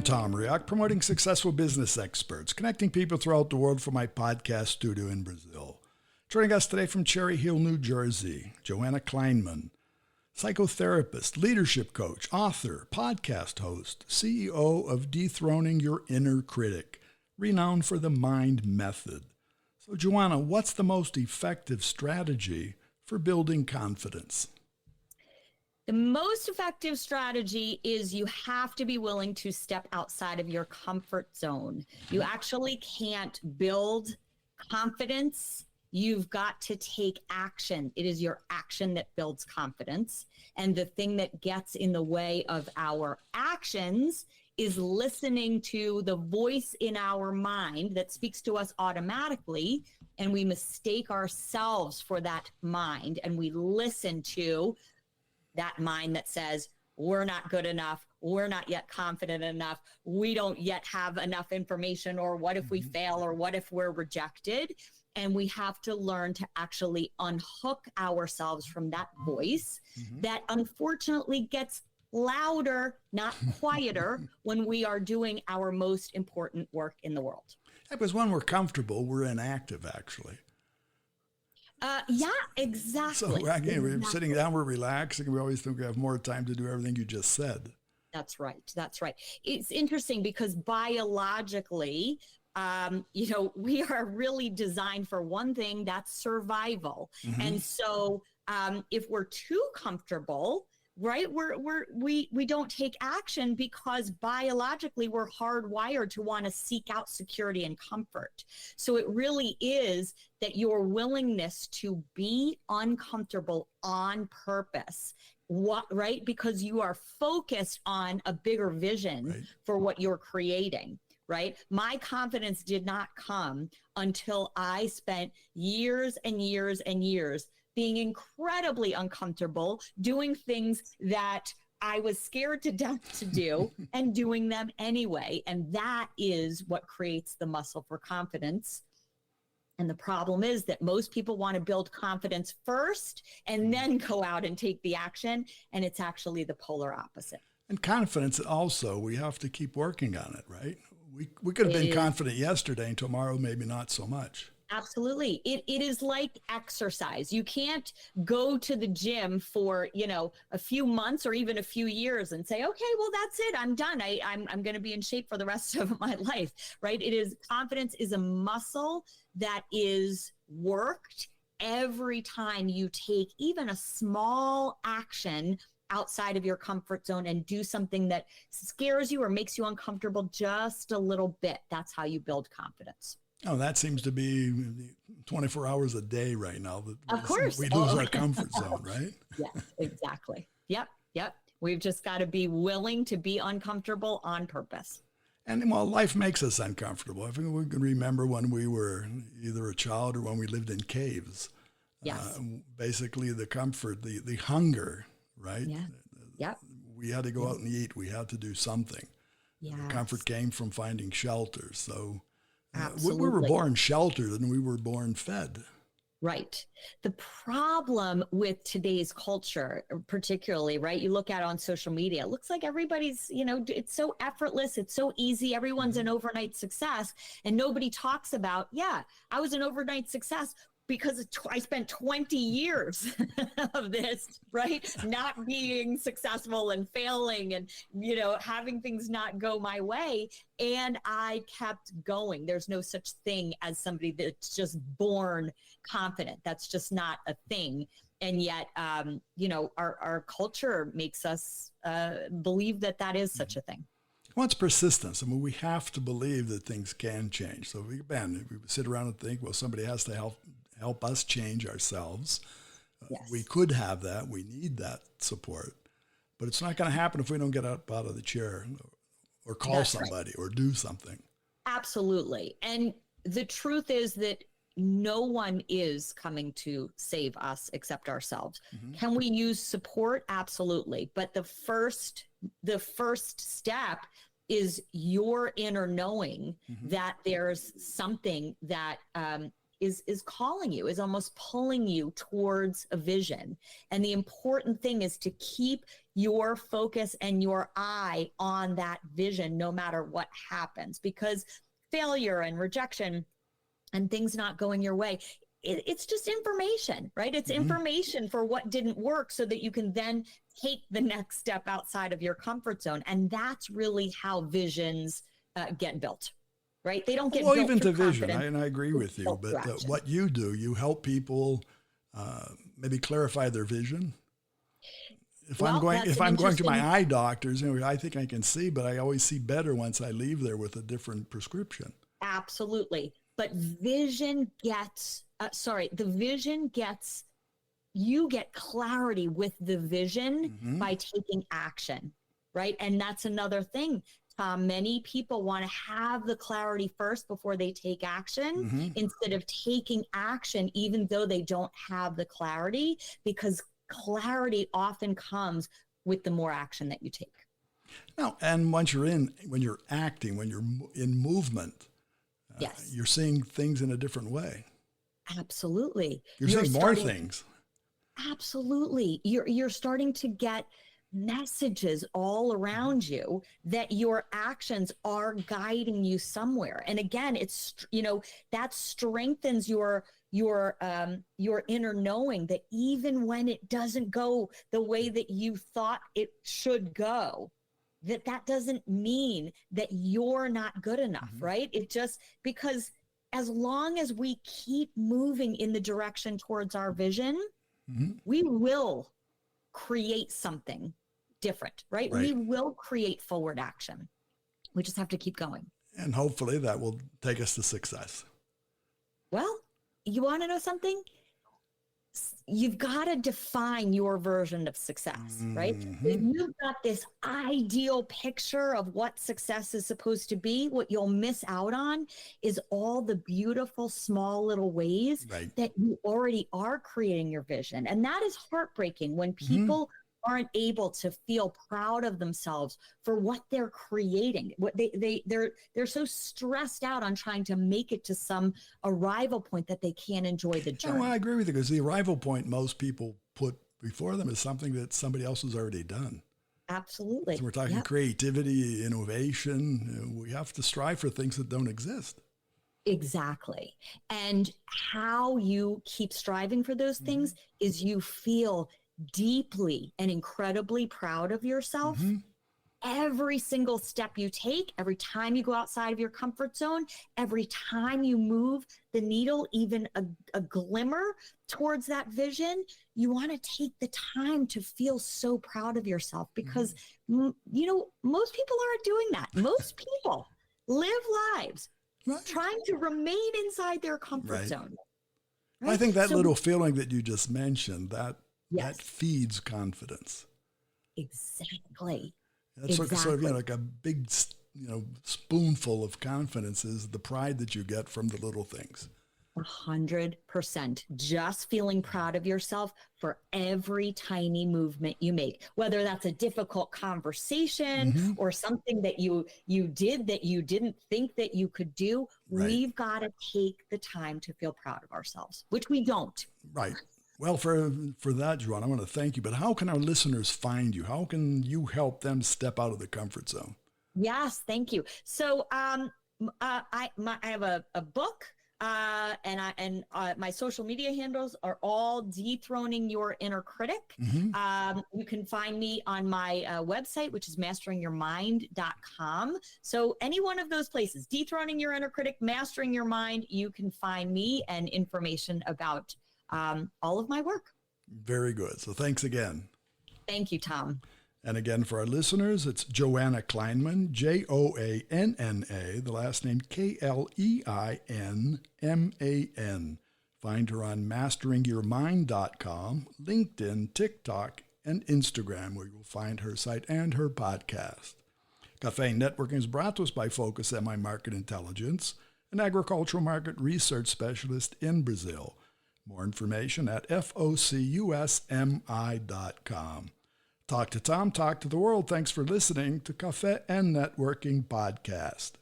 Tom Riak, promoting successful business experts, connecting people throughout the world from my podcast studio in Brazil. Joining us today from Cherry Hill, New Jersey, Joanna Kleinman, psychotherapist, leadership coach, author, podcast host, CEO of Dethroning Your Inner Critic, renowned for the MIND method. So, Joanna, what's the most effective strategy for building confidence? The most effective strategy is you have to be willing to step outside of your comfort zone. You actually can't build confidence. You've got to take action. It is your action that builds confidence. And the thing that gets in the way of our actions is listening to the voice in our mind that speaks to us automatically. And we mistake ourselves for that mind. And we listen to that mind that says, we're not good enough, we're not yet confident enough, we don't yet have enough information, or what if we fail, or what if we're rejected? And we have to learn to actually unhook ourselves from that voice that unfortunately gets louder, not quieter, when we are doing our most important work in the world. Yeah, because when we're comfortable, we're inactive, actually. Yeah, exactly. So again, we're sitting down, we're relaxing. We always think we have more time to do everything you just said. That's right. That's right. It's interesting because biologically, we are really designed for one thing, that's survival. And so if we're too comfortable, right, we don't take action because biologically we're hardwired to want to seek out security and comfort. So it really is that your willingness to be uncomfortable on purpose, right? Because you are focused on a bigger vision for what you're creating. Right? My confidence did not come until I spent years and years and years being incredibly uncomfortable, doing things that I was scared to death to do and doing them anyway. And that is what creates the muscle for confidence. And the problem is that most people want to build confidence first and then go out and take the action. And it's actually the polar opposite. And confidence also, we have to keep working on it, right? We could have been confident yesterday and tomorrow maybe not so much. Absolutely. It is like exercise. You can't go to the gym for, a few months or even a few years and say, okay, well, that's it. I'm done. I'm going to be in shape for the rest of my life, right? Confidence is a muscle that is worked every time you take even a small action outside of your comfort zone and do something that scares you or makes you uncomfortable just a little bit. That's how you build confidence. Oh, that seems to be 24 hours a day right now. Of course. We lose our comfort zone, right? Yes, exactly. Yep. We've just got to be willing to be uncomfortable on purpose. And well, life makes us uncomfortable. I think we can remember when we were either a child or when we lived in caves. Yes. Basically the comfort, the hunger, right? Yeah. Yep. We had to go out and eat. We had to do something. Yeah. The comfort came from finding shelter. So Absolutely. we were born sheltered and we were born fed. Right. The problem with today's culture, particularly, right? You look at it on social media, it looks like everybody's, it's so effortless. It's so easy. Everyone's an overnight success. And nobody talks about, I was an overnight success because I spent 20 years of this, right? Not being successful and failing and, having things not go my way. And I kept going. There's no such thing as somebody that's just born confident. That's just not a thing. And yet, our culture makes us believe that is such a thing. Well, it's persistence. I mean, we have to believe that things can change. So if we sit around and think, well, somebody has to help us change ourselves. Yes. We could have that. We need that support. But it's not going to happen if we don't get up out of the chair or call That's somebody or do something. Absolutely. And the truth is that no one is coming to save us except ourselves. Can we use support? Absolutely. But the first step is your inner knowing that there's something that is calling you, is almost pulling you towards a vision. And the important thing is to keep your focus and your eye on that vision, no matter what happens, because failure and rejection and things not going your way, it's just information, right? It's information for what didn't work so that you can then take the next step outside of your comfort zone. And that's really how visions get built, right? They don't get built even to through vision, confidence. and I agree with you, but what you do, you help people maybe clarify their vision. If I'm going to my eye doctors, I think I can see, but I always see better once I leave there with a different prescription. Absolutely. But vision gets, you get clarity with the vision by taking action, right? And that's another thing, Tom. Many people want to have the clarity first before they take action, instead of taking action, even though they don't have the clarity, because clarity often comes with the more action that you take. Now, and when you're acting, when you're in movement, yes, you're seeing things in a different way. Absolutely. You're seeing more things. Absolutely. You're starting to get messages all around you that your actions are guiding you somewhere. And again, it's, that strengthens your inner knowing that even when it doesn't go the way that you thought it should go, that doesn't mean that you're not good enough, right? It just, because as long as we keep moving in the direction towards our vision, we will create something different, right? We will create forward action. We just have to keep going. And hopefully that will take us to success. Well, you want to know something? You've got to define your version of success, right? If you've got this ideal picture of what success is supposed to be, what you'll miss out on is all the beautiful, small little ways that you already are creating your vision. And that is heartbreaking when people aren't able to feel proud of themselves for what they're creating. What they're so stressed out on trying to make it to some arrival point that they can't enjoy the journey. No, I agree with you, because the arrival point most people put before them is something that somebody else has already done. Absolutely. So we're talking creativity, innovation. We have to strive for things that don't exist. Exactly. And how you keep striving for those things is you feel deeply and incredibly proud of yourself. Every single step you take, every time you go outside of your comfort zone, every time you move the needle, even a glimmer towards that vision, you want to take the time to feel so proud of yourself, because, most people aren't doing that. Most people live lives trying to remain inside their comfort zone. Right? I think that little feeling that you just mentioned, that feeds confidence. Exactly. That's sort of like a big, spoonful of confidence is the pride that you get from the little things. 100%. Just feeling proud of yourself for every tiny movement you make, whether that's a difficult conversation or something that you did that you didn't think that you could do. We've got to take the time to feel proud of ourselves, which we don't. Right. Well, for that, Joanna, I want to thank you. But how can our listeners find you? How can you help them step out of the comfort zone? Yes, thank you. So I have a book, and my social media handles are all Dethroning Your Inner Critic. You can find me on my website, which is masteringyourmind.com. So any one of those places, Dethroning Your Inner Critic, Mastering Your Mind, you can find me and information about all of my work. Very good. So thanks again. Thank you, Tom. And again, for our listeners, it's Joanna Kleinman, Joanna, the last name Kleinman. Find her on masteringyourmind.com, LinkedIn, TikTok, and Instagram, where you'll find her site and her podcast. Cafe Networking is brought to us by Focus MI Market Intelligence, an agricultural market research specialist in Brazil. More information at focusmi.com. Talk to Tom, talk to the world. Thanks for listening to Cafe and Networking Podcast.